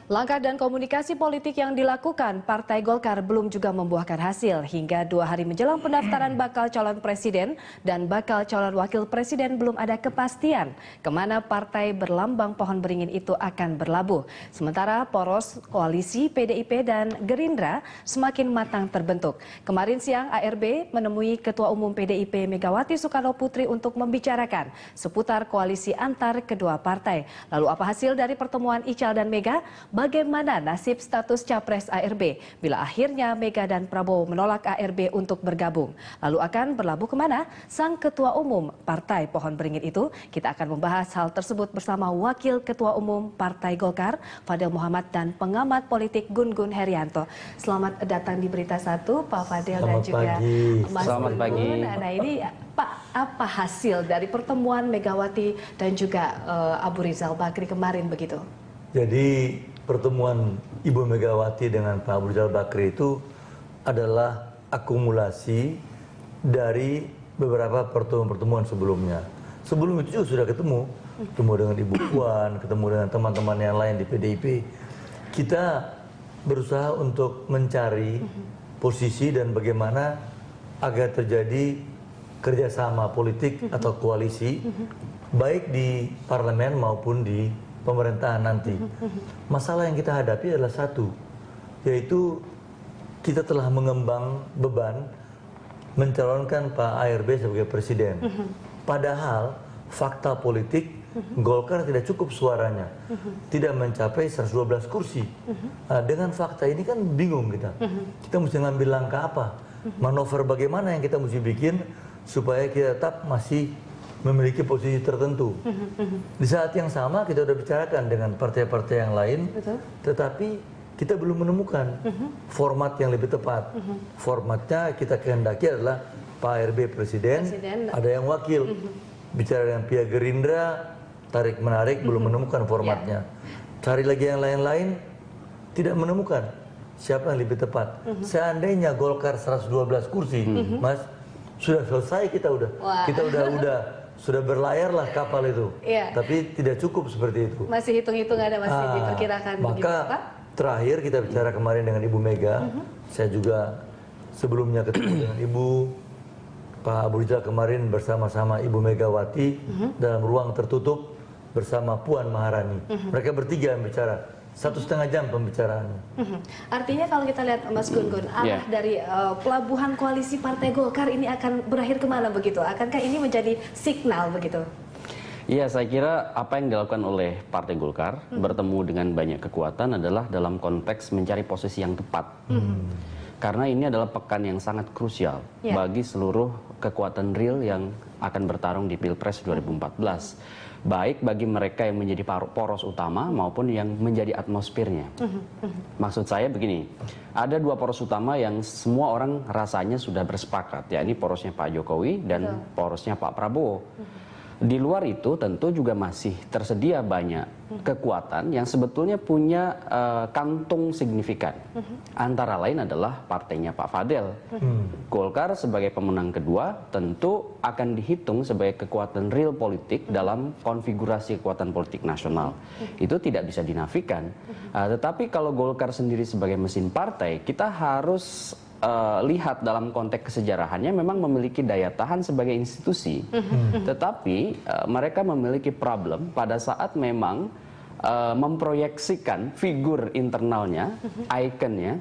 Langkah dan komunikasi politik yang dilakukan Partai Golkar belum juga membuahkan hasil. Hingga 2 hari menjelang pendaftaran bakal calon presiden dan bakal calon wakil presiden belum ada kepastian kemana partai berlambang pohon beringin itu akan berlabuh. Sementara poros koalisi PDIP dan Gerindra semakin matang terbentuk. Kemarin siang ARB menemui Ketua Umum PDIP Megawati Soekarno Putri untuk membicarakan seputar koalisi antar kedua partai. Lalu apa hasil dari pertemuan Ical dan Mega? Bagaimana nasib status capres ARB bila akhirnya Mega dan Prabowo menolak ARB untuk bergabung? Lalu akan berlabuh kemana sang Ketua Umum Partai Pohon Beringin itu? Kita akan membahas hal tersebut bersama Wakil Ketua Umum Partai Golkar, Fadel Muhammad, dan pengamat politik Gun Gun Herianto. Selamat datang di Berita Satu, Pak Fadel dan juga Mas Gun Gun. Nah ini Pak, apa hasil dari pertemuan Megawati dan juga Abu Rizal Bakri kemarin begitu? Jadi pertemuan Ibu Megawati dengan Pak Abu Rizal Bakri itu adalah akumulasi dari beberapa pertemuan-pertemuan sebelumnya. Sebelum itu juga sudah ketemu dengan Ibu Puan, ketemu dengan teman-teman yang lain di PDIP. Kita berusaha untuk mencari posisi dan bagaimana agar terjadi kerjasama politik atau koalisi, baik di parlemen maupun di pemerintahan nanti. Masalah yang kita hadapi adalah satu, yaitu kita telah mengemban beban mencalonkan Pak ARB sebagai presiden. Padahal fakta politik Golkar tidak cukup suaranya, tidak mencapai 112 kursi. Nah, dengan fakta ini kan bingung kita. Kita mesti ngambil langkah apa? Manuver bagaimana yang kita mesti bikin supaya kita tetap masih memiliki posisi tertentu. Di saat yang sama kita sudah bicarakan dengan partai-partai yang lain, tetapi kita belum menemukan format yang lebih tepat. Formatnya kita kehendaki adalah Pak ARB presiden, ada yang wakil. Bicara dengan pihak Gerindra, tarik-menarik, belum menemukan formatnya. Cari lagi yang lain-lain, tidak menemukan siapa yang lebih tepat. Seandainya Golkar 112 kursi, Mas, sudah selesai kita sudah berlayarlah kapal itu, tapi tidak cukup seperti itu. Masih hitung-hitung ada, masih diperkirakan. Maka terakhir kita bicara kemarin dengan Ibu Mega, saya juga sebelumnya ketemu dengan Ibu Pak Abu Rizal kemarin bersama-sama Ibu Megawati dalam ruang tertutup bersama Puan Maharani. Mereka bertiga yang bicara. 1,5 jam pembicaraannya. Artinya kalau kita lihat Mas Gun Gun, arah dari pelabuhan koalisi Partai Golkar ini akan berakhir kemana begitu? Akankah ini menjadi signal begitu? Iya, saya kira apa yang dilakukan oleh Partai Golkar bertemu dengan banyak kekuatan adalah dalam konteks mencari posisi yang tepat. Karena ini adalah pekan yang sangat krusial bagi seluruh kekuatan real yang akan bertarung di Pilpres 2014. Baik bagi mereka yang menjadi poros utama maupun yang menjadi atmosfernya. Maksud saya begini, ada 2 poros utama yang semua orang rasanya sudah bersepakat, yakni porosnya Pak Jokowi dan porosnya Pak Prabowo. Di luar itu tentu juga masih tersedia banyak kekuatan yang sebetulnya punya kantung signifikan. Antara lain adalah partainya Pak Fadel. Golkar sebagai pemenang kedua tentu akan dihitung sebagai kekuatan real politik dalam konfigurasi kekuatan politik nasional. Itu tidak bisa dinafikan. Tetapi kalau Golkar sendiri sebagai mesin partai, kita harus lihat dalam konteks kesejarahannya memang memiliki daya tahan sebagai institusi, tetapi mereka memiliki problem pada saat memang memproyeksikan figur internalnya, ikonnya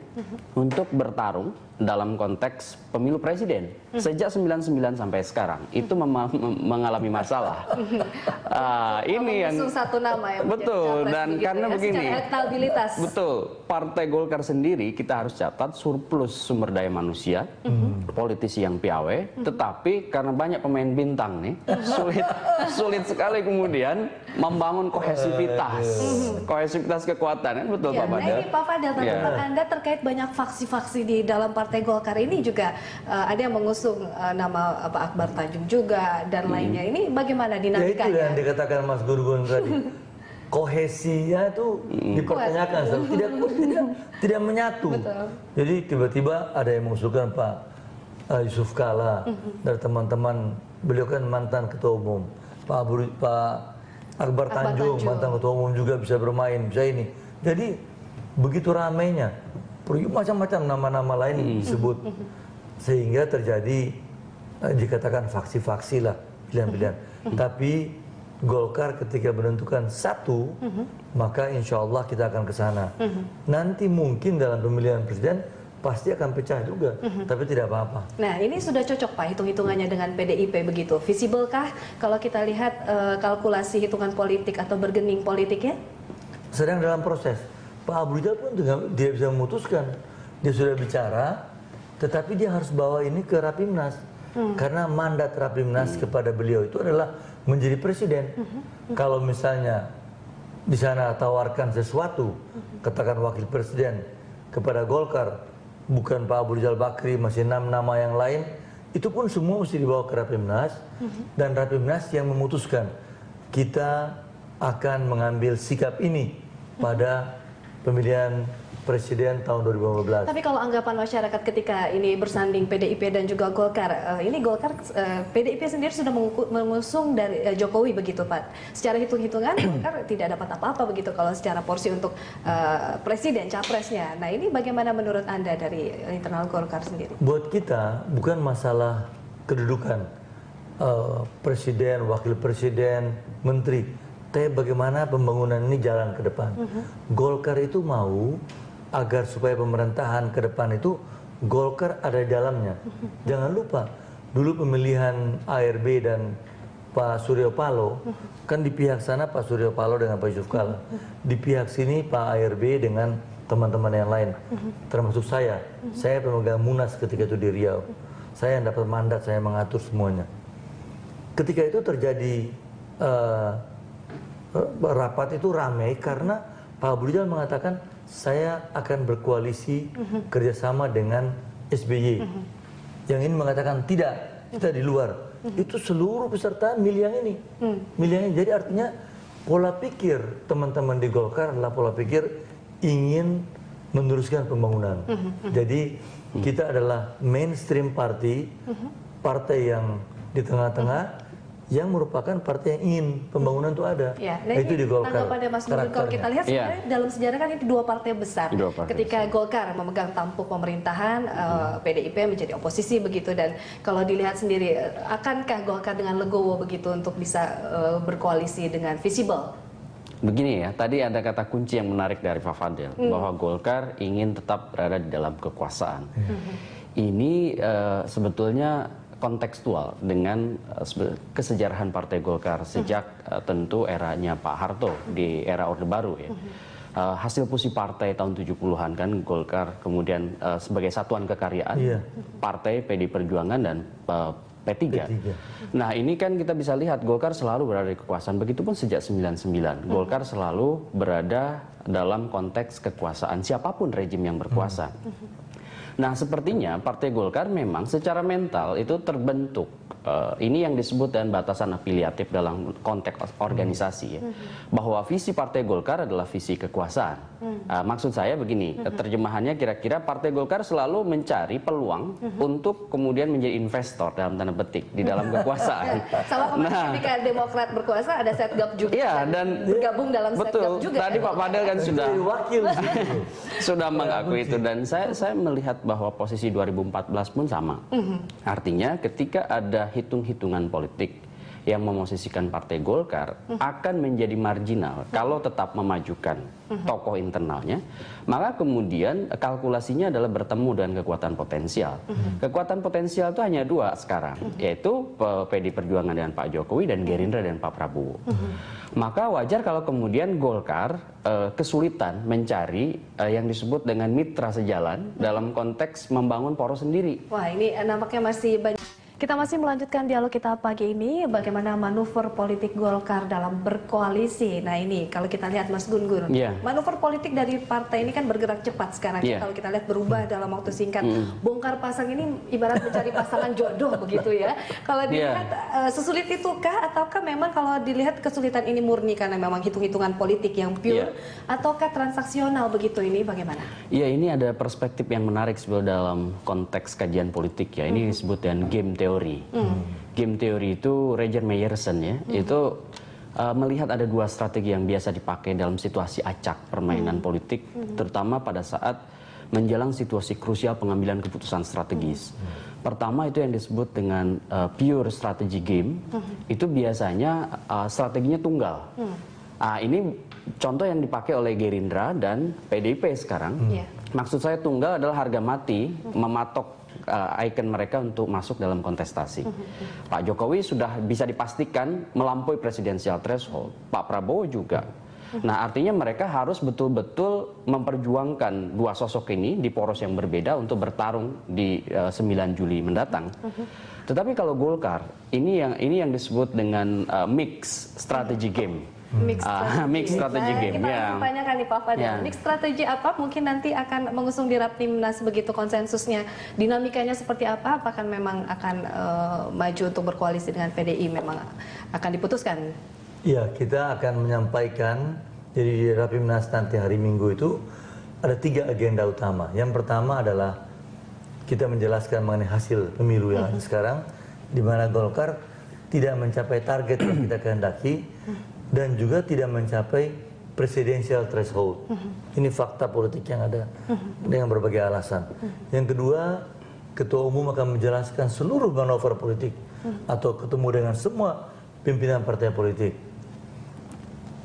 untuk bertarung dalam konteks pemilu presiden. Sejak 99 sampai sekarang itu mengalami masalah. Ini yang satu nama yang betul, dan karena begini, elektabilitas. Betul, Partai Golkar sendiri kita harus catat surplus sumber daya manusia, politisi yang piawai, tetapi karena banyak pemain bintang nih, sulit sekali kemudian membangun kohesivitas kekuatan, kan betul Pak Fadel? Nah ini Pak Fadel, tanggapan Anda terkait banyak faksi-faksi di dalam Partai Golkar ini juga ada yang mengusung nama Pak Akbar Tanjung juga dan lainnya. Ini bagaimana dinamikanya? Ya itu yang dikatakan Mas Gurgun tadi. Kohesinya itu dipertanyakan, tidak menyatu. Betul. Jadi tiba-tiba ada yang mengusulkan Pak Yusuf Kala dari teman-teman, beliau kan mantan ketua umum, Pak Akbar Tanjung mantan ketua umum juga bisa bermain, bisa ini. Jadi begitu ramainya, macam-macam nama-nama lain disebut, sehingga terjadi dikatakan faksi-faksi lah, pilihan-pilihan. Tapi Golkar ketika menentukan satu, maka insya Allah kita akan ke sana. Nanti mungkin dalam pemilihan presiden pasti akan pecah juga, tapi tidak apa-apa. Nah, ini sudah cocok Pak hitung-hitungannya dengan PDIP begitu. Visible kah kalau kita lihat kalkulasi hitungan politik atau bergening politiknya? Sedang dalam proses. Pak Abu Rizal pun tidak bisa memutuskan. Dia sudah bicara, tetapi dia harus bawa ini ke Rapimnas. Karena mandat Rapimnas kepada beliau itu adalah menjadi presiden. Kalau misalnya di sana tawarkan sesuatu, katakan wakil presiden kepada Golkar, bukan Pak Abu Rizal Bakri, masih 6 nama yang lain, itu pun semua mesti dibawa ke Rapimnas, dan Rapimnas yang memutuskan kita akan mengambil sikap ini pada pemilihan presiden tahun 2015. Tapi kalau anggapan masyarakat ketika ini bersanding PDIP dan juga Golkar, ini Golkar, PDIP sendiri sudah mengusung dari Jokowi begitu Pak. Secara hitung-hitungan Golkar tidak dapat apa-apa begitu kalau secara porsi untuk presiden, capresnya. Nah ini bagaimana menurut Anda dari internal Golkar sendiri? Buat kita bukan masalah kedudukan presiden, wakil presiden, menteri. Tapi bagaimana pembangunan ini jalan ke depan. Golkar itu mau agar supaya pemerintahan ke depan itu Golkar ada di dalamnya. Jangan lupa, dulu pemilihan ARB dan Pak Surya Paloh, kan di pihak sana Pak Surya Paloh dengan Pak Yusuf Kala. Di pihak sini Pak ARB dengan teman-teman yang lain, termasuk saya. Saya pemegang Munas ketika itu di Riau. Saya yang dapat mandat, saya mengatur semuanya. Ketika itu terjadi rapat itu ramai karena Pak Abu Rizal mengatakan saya akan berkoalisi kerjasama dengan SBY. Yang ini mengatakan tidak, kita di luar. Itu seluruh peserta milih yang ini. Milih yang ini. Jadi artinya pola pikir teman-teman di Golkar adalah pola pikir ingin meneruskan pembangunan. Jadi kita adalah mainstream party, partai yang di tengah-tengah, yang merupakan partai yang ingin pembangunan itu ada. Ya, nah, itu di Golkar. Tanggapannya Mas Gun, kalau kita lihat sebenarnya dalam sejarah kan ini dua partai besar. Ketika Golkar memegang tampuk pemerintahan, PDIP menjadi oposisi begitu, dan kalau dilihat sendiri, akankah Golkar dengan legowo begitu untuk bisa berkoalisi dengan visible? Begini ya, tadi ada kata kunci yang menarik dari Pak Fadil, bahwa Golkar ingin tetap berada di dalam kekuasaan. Ini sebetulnya kontekstual dengan kesejarahan Partai Golkar sejak tentu eranya Pak Harto di era Orde Baru ya. Hasil fusi partai tahun 70-an kan Golkar kemudian sebagai satuan kekaryaan partai PD Perjuangan dan P3. Nah ini kan kita bisa lihat Golkar selalu berada di kekuasaan, begitupun sejak 99. Golkar selalu berada dalam konteks kekuasaan siapapun rejim yang berkuasa. Nah sepertinya Partai Golkar memang secara mental itu terbentuk. Ini yang disebut dengan batasan afiliatif dalam konteks organisasi ya. Bahwa visi Partai Golkar adalah visi kekuasaan. Maksud saya begini, terjemahannya kira-kira Partai Golkar selalu mencari peluang untuk kemudian menjadi investor dalam tanda petik di dalam kekuasaan. Sama ketika Demokrat berkuasa ada setgap juga. Iya, dan bergabung dalam setgap juga. Tadi Pak Fadil kan sudah wakil sudah mengakui itu, dan saya melihat bahwa posisi 2014 pun sama. Artinya ketika ada hitung-hitungan politik yang memosisikan Partai Golkar akan menjadi marginal kalau tetap memajukan tokoh internalnya, maka kemudian kalkulasinya adalah bertemu dengan kekuatan potensial. Kekuatan potensial itu hanya dua sekarang, yaitu PD Perjuangan dengan Pak Jokowi dan Gerindra dan Pak Prabowo. Maka wajar kalau kemudian Golkar kesulitan mencari yang disebut dengan mitra sejalan dalam konteks membangun poros sendiri. Wah, ini nampaknya masih banyak. Kita masih melanjutkan dialog kita pagi ini, bagaimana manuver politik Golkar dalam berkoalisi. Nah ini kalau kita lihat Mas Gun-Gun, manuver politik dari partai ini kan bergerak cepat sekarang. Kalau kita lihat berubah dalam waktu singkat. Bongkar pasang ini ibarat mencari pasangan jodoh begitu ya. Kalau dilihat sesulit itukah, ataukah memang kalau dilihat kesulitan ini murni karena memang hitung-hitungan politik yang pure, ataukah transaksional begitu, ini bagaimana? Iya, ini ada perspektif yang menarik sebenarnya dalam konteks kajian politik ya. Ini disebut dengan game teori. Game teori itu Roger Meyerson ya, itu melihat ada dua strategi yang biasa dipakai dalam situasi acak permainan politik, terutama pada saat menjelang situasi krusial pengambilan keputusan strategis. Pertama itu yang disebut dengan pure strategy game, itu biasanya strateginya tunggal. Ini contoh yang dipakai oleh Gerindra dan PDIP sekarang. Maksud saya tunggal adalah harga mati mematok ikon mereka untuk masuk dalam kontestasi. Pak Jokowi sudah bisa dipastikan melampaui presidensial threshold. Pak Prabowo juga. Nah, artinya mereka harus betul-betul memperjuangkan dua sosok ini di poros yang berbeda untuk bertarung di 9 Juli mendatang. Tetapi kalau Golkar, ini yang disebut dengan mix strategy game. Mix strategy game. Kita langsung tanyakan nih Pak Fadil, mix strategi apa mungkin nanti akan mengusung di Rapimnas begitu konsensusnya, dinamikanya seperti apa, apakah memang akan maju untuk berkoalisi dengan PDI, memang akan diputuskan? Ya, kita akan menyampaikan, jadi di Rapimnas nanti hari Minggu itu ada 3 agenda utama. Yang pertama adalah kita menjelaskan mengenai hasil pemilu yang ada sekarang, di mana Golkar tidak mencapai target yang kita kehendaki, dan juga tidak mencapai presidensial threshold. Ini fakta politik yang ada dengan berbagai alasan. Yang kedua, Ketua Umum akan menjelaskan seluruh manuver politik atau ketemu dengan semua pimpinan partai politik.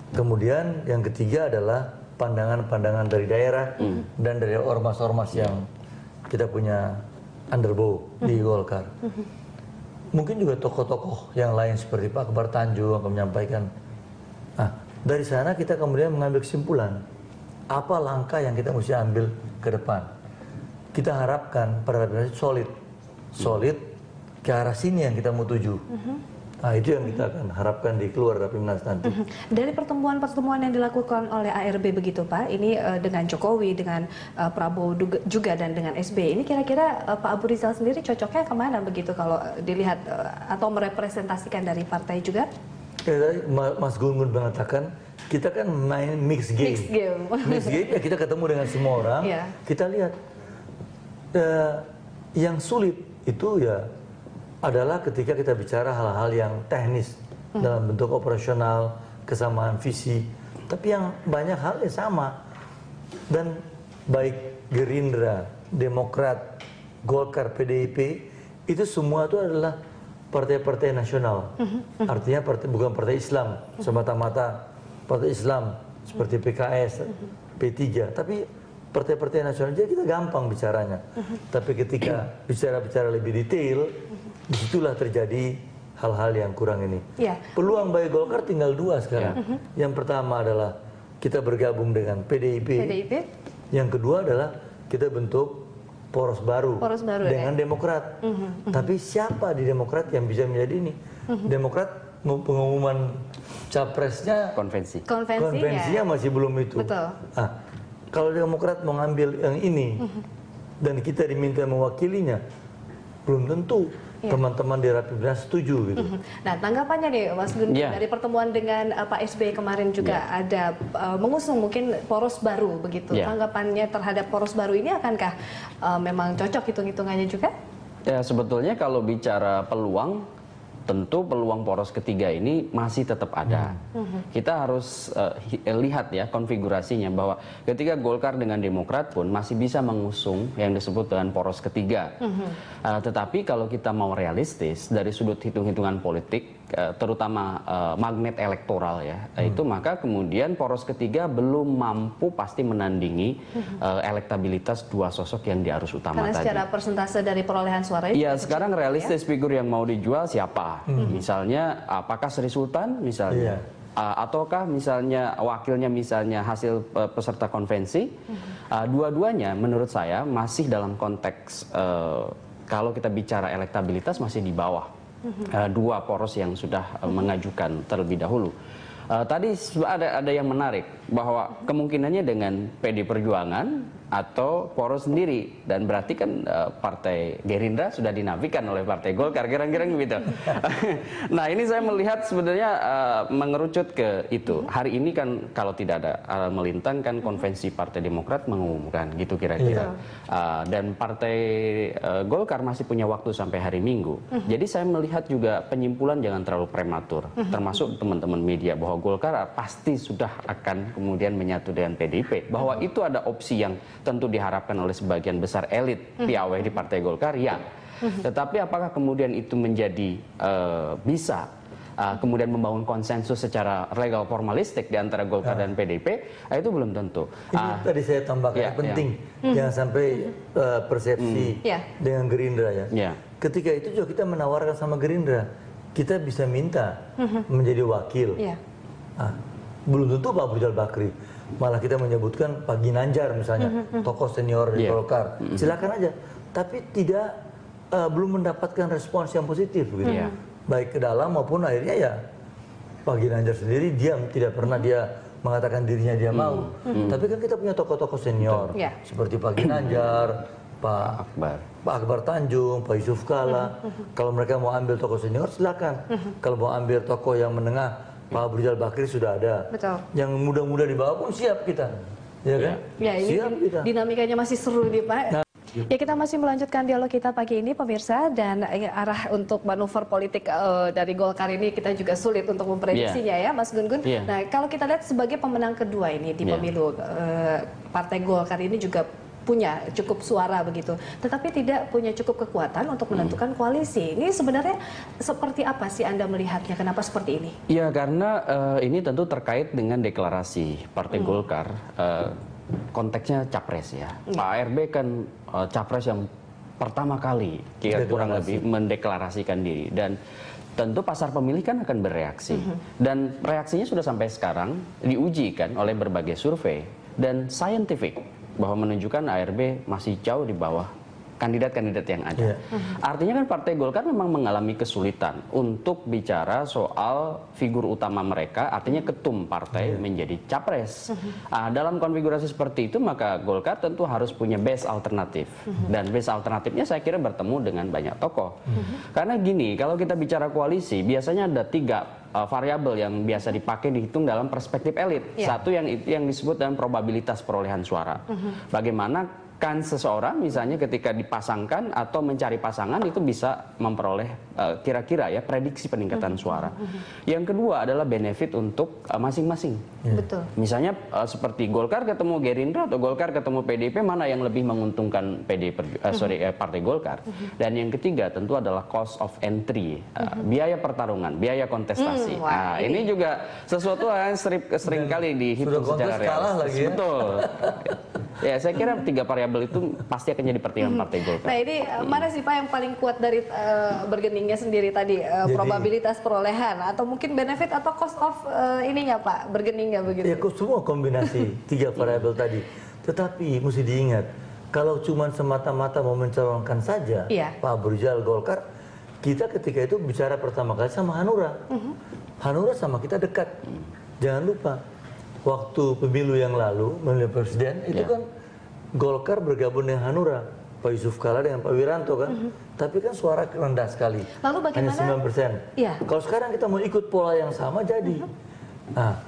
Kemudian yang ketiga adalah pandangan-pandangan dari daerah dan dari ormas-ormas yang kita punya underbow di Golkar. Mungkin juga tokoh-tokoh yang lain seperti Pak Akbar Tanjung akan menyampaikan. Nah, dari sana kita kemudian mengambil kesimpulan, apa langkah yang kita mesti ambil ke depan. Kita harapkan pada solid ke arah sini yang kita mau tuju. Nah, itu yang kita akan harapkan di keluar Rapimnas nanti. Dari pertemuan-pertemuan yang dilakukan oleh ARB begitu Pak, ini dengan Jokowi, dengan Prabowo juga dan dengan SBY, ini kira-kira Pak Abu Rizal sendiri cocoknya kemana begitu kalau dilihat atau merepresentasikan dari partai juga? Tadi Mas Gun mengatakan kita kan main mix game. Mix game ya, kita ketemu dengan semua orang. Kita lihat yang sulit itu ya adalah ketika kita bicara hal-hal yang teknis dalam bentuk operasional, kesamaan visi. Tapi yang banyak hal yang sama, dan baik Gerindra, Demokrat, Golkar, PDIP itu semua itu adalah partai-partai nasional, artinya bukan partai Islam semata-mata, partai Islam seperti PKS, P3, tapi partai-partai nasional. Jadi kita gampang bicaranya. Tapi ketika bicara lebih detail, disitulah terjadi hal-hal yang kurang ini. Peluang bagi Golkar tinggal 2 sekarang. Yang pertama adalah kita bergabung dengan PDIP. Yang kedua adalah kita bentuk poros baru dengan Demokrat. Tapi siapa di Demokrat yang bisa menjadi ini? Demokrat pengumuman capresnya konvensinya masih belum itu. Nah, kalau Demokrat mau ngambil yang ini dan kita diminta mewakilinya, belum tentu teman-teman di Rapimnas setuju gitu. Nah, tanggapannya nih Mas Gun, dari pertemuan dengan Pak SBY kemarin juga ada mengusung mungkin poros baru begitu. Tanggapannya terhadap poros baru ini akankah memang cocok hitung-hitungannya juga? Ya, sebetulnya kalau bicara peluang, tentu peluang poros ketiga ini masih tetap ada. Kita harus lihat ya konfigurasinya, bahwa ketika Golkar dengan Demokrat pun masih bisa mengusung yang disebut dengan poros ketiga. Tetapi kalau kita mau realistis dari sudut hitung-hitungan politik, terutama magnet elektoral ya, itu maka kemudian poros ketiga belum mampu pasti menandingi elektabilitas 2 sosok yang di arus utama tadi. Karena secara persentase dari perolehan suara itu. Iya, sekarang realistis figur yang mau dijual siapa? Misalnya apakah Sri Sultan misalnya, ataukah misalnya wakilnya misalnya hasil peserta konvensi. Dua-duanya menurut saya masih dalam konteks kalau kita bicara elektabilitas masih di bawah 2 poros yang sudah mengajukan terlebih dahulu. Tadi ada yang menarik bahwa kemungkinannya dengan PD Perjuangan atau poros sendiri, dan berarti kan Partai Gerindra sudah dinafikan oleh Partai Golkar, kira-kira gitu. Nah, ini saya melihat sebenarnya mengerucut ke itu. Hari ini kan kalau tidak ada melintang kan konvensi Partai Demokrat mengumumkan gitu kira-kira. Dan Partai Golkar masih punya waktu sampai hari Minggu. Jadi saya melihat juga penyimpulan jangan terlalu prematur, termasuk teman-teman media, bahwa Golkar pasti sudah akan kemudian menyatu dengan PDIP, bahwa itu ada opsi yang tentu diharapkan oleh sebagian besar elit piawai di Partai Golkar, ya. Tetapi apakah kemudian itu menjadi bisa kemudian membangun konsensus secara legal formalistik di antara Golkar dan PDIP, itu belum tentu. Ini tadi saya tambahkan penting, jangan sampai persepsi dengan Gerindra ya. Ketika itu juga kita menawarkan sama Gerindra, kita bisa minta menjadi wakil. Belum tentu Pak Abu Rizal Bakri, malah kita menyebutkan Pak Ginanjar misalnya, tokoh senior di Golkar, silakan aja. Tapi tidak belum mendapatkan respons yang positif, gitu. Baik ke dalam maupun akhirnya ya Pak Ginanjar sendiri diam, tidak pernah dia mengatakan dirinya dia mau. Tapi kan kita punya tokoh-tokoh senior seperti Pak Ginanjar, Pak Akbar Tanjung, Pak Yusuf Kala. Kalau mereka mau ambil tokoh senior silakan. Kalau mau ambil tokoh yang menengah, Pak Abu Rizal Bakri sudah ada. Yang muda-muda di bawah pun siap kita. Ya kan? Ya, ini siap kita. Dinamikanya masih seru nih Pak. Ya, kita masih melanjutkan dialog kita pagi ini pemirsa, dan arah untuk manuver politik dari Golkar ini kita juga sulit untuk memprediksinya ya Mas Gun-Gun. Nah, kalau kita lihat sebagai pemenang kedua ini di pemilu, Partai Golkar ini juga punya cukup suara begitu, tetapi tidak punya cukup kekuatan untuk menentukan koalisi. Ini sebenarnya seperti apa sih Anda melihatnya? Kenapa seperti ini? Ya, karena ini tentu terkait dengan deklarasi Partai Golkar. Konteksnya capres ya. Pak ARB kan capres yang pertama kali kurang lebih mendeklarasikan diri, dan tentu pasar pemilih kan akan bereaksi. Dan reaksinya sudah sampai sekarang diuji kan oleh berbagai survei dan scientific, bahwa menunjukkan ARB masih jauh di bawah kandidat-kandidat yang ada. Artinya kan Partai Golkar memang mengalami kesulitan untuk bicara soal figur utama mereka, artinya ketum partai menjadi capres. Dalam konfigurasi seperti itu maka Golkar tentu harus punya base alternatif. Dan base alternatifnya saya kira bertemu dengan banyak tokoh. Karena gini, kalau kita bicara koalisi biasanya ada 3 variabel yang biasa dipakai dihitung dalam perspektif elit. Satu yang disebut dengan probabilitas perolehan suara. Bagaimana kan seseorang misalnya ketika dipasangkan atau mencari pasangan itu bisa memperoleh kira-kira ya prediksi peningkatan suara. Yang kedua adalah benefit untuk masing-masing. Betul. Misalnya seperti Golkar ketemu Gerindra atau Golkar ketemu PDIP, mana yang lebih menguntungkan Partai Golkar. Dan yang ketiga tentu adalah cost of entry, biaya pertarungan, biaya kontestasi. Ini juga sesuatu yang sering kali dihitung secara realistis. Betul. Ya, saya kira 3 variabel itu pasti akan jadi pertimbangan Partai Golkar. Nah, ini mana sih Pak yang paling kuat dari bergeningnya sendiri tadi, probabilitas perolehan atau mungkin benefit atau cost of ininya Pak, bergeningnya begitu? Ya, semua kombinasi 3 variabel tadi. Tetapi mesti diingat, kalau cuma semata-mata mau mencalonkan saja Pak Abu Rizal Golkar, kita ketika itu bicara pertama kali sama Hanura. Hanura sama kita dekat. Jangan lupa, waktu pemilu yang lalu, pemilihan presiden, itu kan Golkar bergabung dengan Hanura. Pak Yusuf Kala dengan Pak Wiranto kan. Tapi kan suara rendah sekali. Lalu bagaimana? Hanya 9%. Kalau sekarang kita mau ikut pola yang sama jadi. Nah,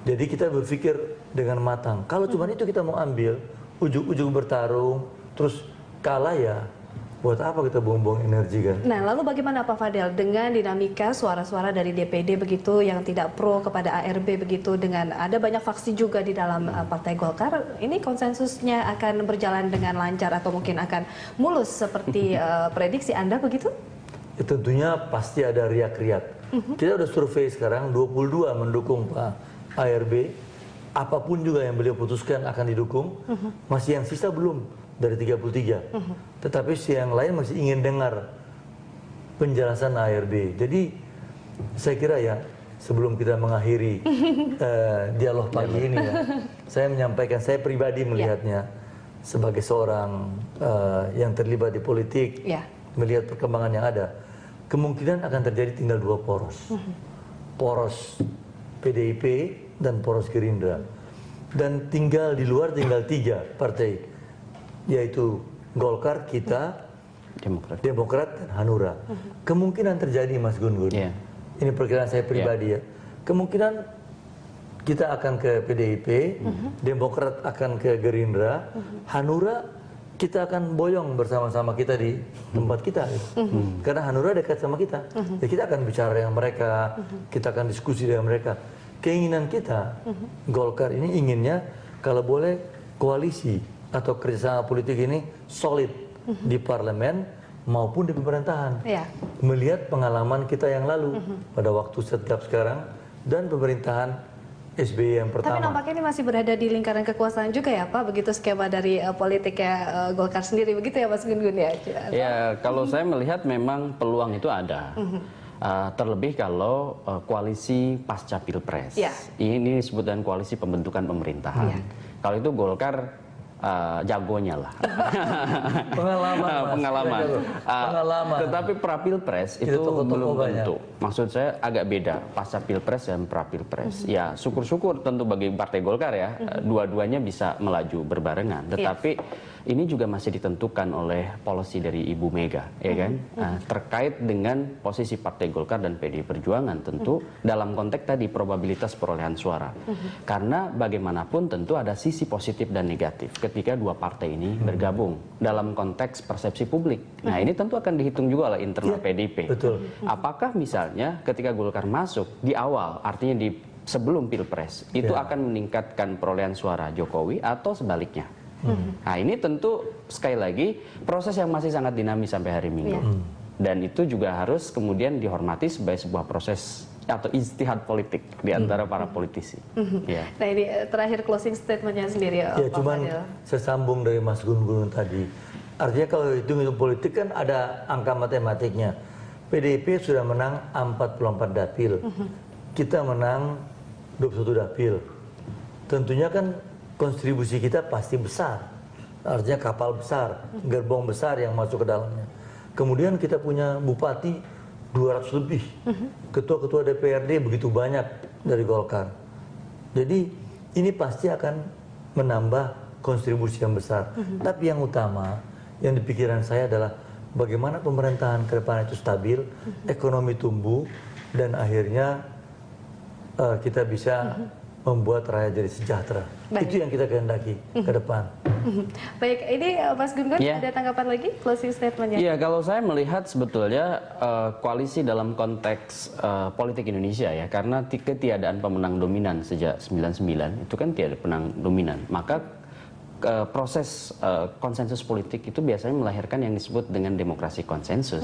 jadi kita berpikir dengan matang. Kalau cuma itu kita mau ambil, ujung-ujung bertarung, terus kalah ya, buat apa kita buang-buang energi kan? Nah, lalu bagaimana Pak Fadel dengan dinamika suara-suara dari DPD begitu yang tidak pro kepada ARB begitu, dengan ada banyak faksi juga di dalam Partai Golkar, ini konsensusnya akan berjalan dengan lancar atau mungkin akan mulus seperti prediksi Anda begitu? Ya, tentunya pasti ada riak-riak. Kita udah survei sekarang 22 mendukung Pak ARB, apapun juga yang beliau putuskan akan didukung. Masih yang sisa belum dari 33. Tetapi yang lain masih ingin dengar penjelasan ARB. Jadi saya kira ya, sebelum kita mengakhiri dialog pagi ini ya, saya menyampaikan, saya pribadi melihatnya sebagai seorang yang terlibat di politik, melihat perkembangan yang ada, kemungkinan akan terjadi tinggal 2 poros. Poros PDIP dan poros Gerindra. dan tinggal di luar tinggal 3 partai, yaitu Golkar, kita, Demokrat dan Hanura. Kemungkinan terjadi, Mas Gun-Gun. Ini perkiraan saya pribadi ya. Kemungkinan kita akan ke PDIP, Demokrat akan ke Gerindra, Hanura kita akan boyong bersama-sama kita di tempat kita. Karena Hanura dekat sama kita. Ya kita akan bicara dengan mereka, kita akan diskusi dengan mereka. Keinginan kita, Golkar ini inginnya kalau boleh koalisi atau kerjasama politik ini solid di parlemen maupun di pemerintahan. Melihat pengalaman kita yang lalu pada waktu Setgab sekarang dan pemerintahan SBY yang pertama. Tapi nampaknya ini masih berada di lingkaran kekuasaan juga ya Pak, begitu skema dari politiknya Golkar sendiri, begitu ya Mas Gun-Gun ya? Ya, kalau saya melihat memang peluang itu ada. Terlebih kalau koalisi pasca Pilpres. Ini disebut dengan koalisi pembentukan pemerintahan. Kalau itu Golkar jagonya lah. Pengalaman. Tetapi pra-Pilpres itu belum tentu. Maksud saya agak beda pasca Pilpres dan pra-Pilpres. Ya, syukur-syukur tentu bagi Partai Golkar ya, dua-duanya bisa melaju berbarengan. Tetapi ini juga masih ditentukan oleh policy dari Ibu Mega, ya kan? Terkait dengan posisi Partai Golkar dan PDI Perjuangan tentu dalam konteks tadi probabilitas perolehan suara. Karena bagaimanapun tentu ada sisi positif dan negatif ketika dua partai ini bergabung dalam konteks persepsi publik. Nah, ini tentu akan dihitung juga oleh internal PDIP. Apakah misalnya ketika Golkar masuk di awal, artinya di sebelum Pilpres, itu akan meningkatkan perolehan suara Jokowi atau sebaliknya? Nah, ini tentu sekali lagi proses yang masih sangat dinamis sampai hari Minggu. Dan itu juga harus kemudian dihormati sebagai sebuah proses atau ijtihad politik di antara para politisi. Nah, ini terakhir closing statementnya sendiri ya, Pak cuman Fadil. saya sambung dari Mas Gun-Gun tadi. Artinya kalau hitung politik kan ada angka matematiknya. PDIP sudah menang 44 dapil. Kita menang 21 dapil. Tentunya kan kontribusi kita pasti besar. Artinya kapal besar, gerbong besar yang masuk ke dalamnya. Kemudian kita punya bupati 200 lebih. Ketua-ketua DPRD begitu banyak dari Golkar. Jadi ini pasti akan menambah kontribusi yang besar. Tapi yang utama, yang di pikiran saya adalah bagaimana pemerintahan ke depan itu stabil, ekonomi tumbuh, dan akhirnya kita bisa membuat rakyat jadi sejahtera. Itu yang kita kehendaki ke depan. Baik, ini Mas Gun-Gun ada tanggapan lagi closing statementnya? Iya, kalau saya melihat sebetulnya koalisi dalam konteks politik Indonesia ya, karena ketiadaan pemenang dominan sejak 99 itu kan tiada pemenang dominan, maka proses konsensus politik itu biasanya melahirkan yang disebut dengan demokrasi konsensus.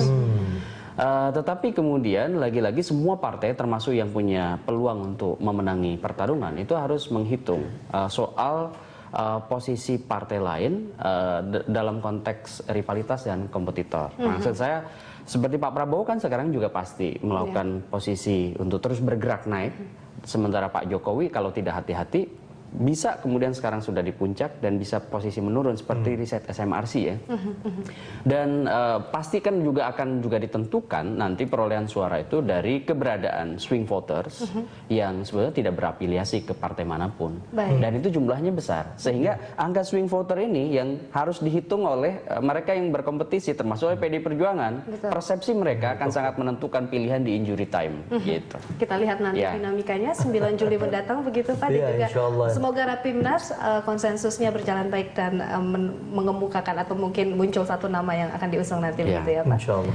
Tetapi kemudian lagi-lagi semua partai termasuk yang punya peluang untuk memenangi pertarungan itu harus menghitung soal posisi partai lain dalam konteks rivalitas dan kompetitor. Maksud saya seperti Pak Prabowo kan sekarang juga pasti melakukan posisi untuk terus bergerak naik, sementara Pak Jokowi kalau tidak hati-hati bisa kemudian sekarang sudah di puncak dan bisa posisi menurun seperti riset SMRC ya. Dan pasti kan juga akan juga ditentukan nanti perolehan suara itu dari keberadaan swing voters yang sebenarnya tidak berafiliasi ke partai manapun. Dan itu jumlahnya besar. Sehingga angka swing voter ini yang harus dihitung oleh mereka yang berkompetisi termasuk oleh PDI Perjuangan. Persepsi mereka akan sangat menentukan pilihan di injury time gitu. Kita lihat nanti dinamikanya 9 Juli mendatang begitu Pak. Juga semoga Rapimnas konsensusnya berjalan baik dan mengemukakan atau mungkin muncul satu nama yang akan diusung nanti begitu ya Pak. Insya Allah.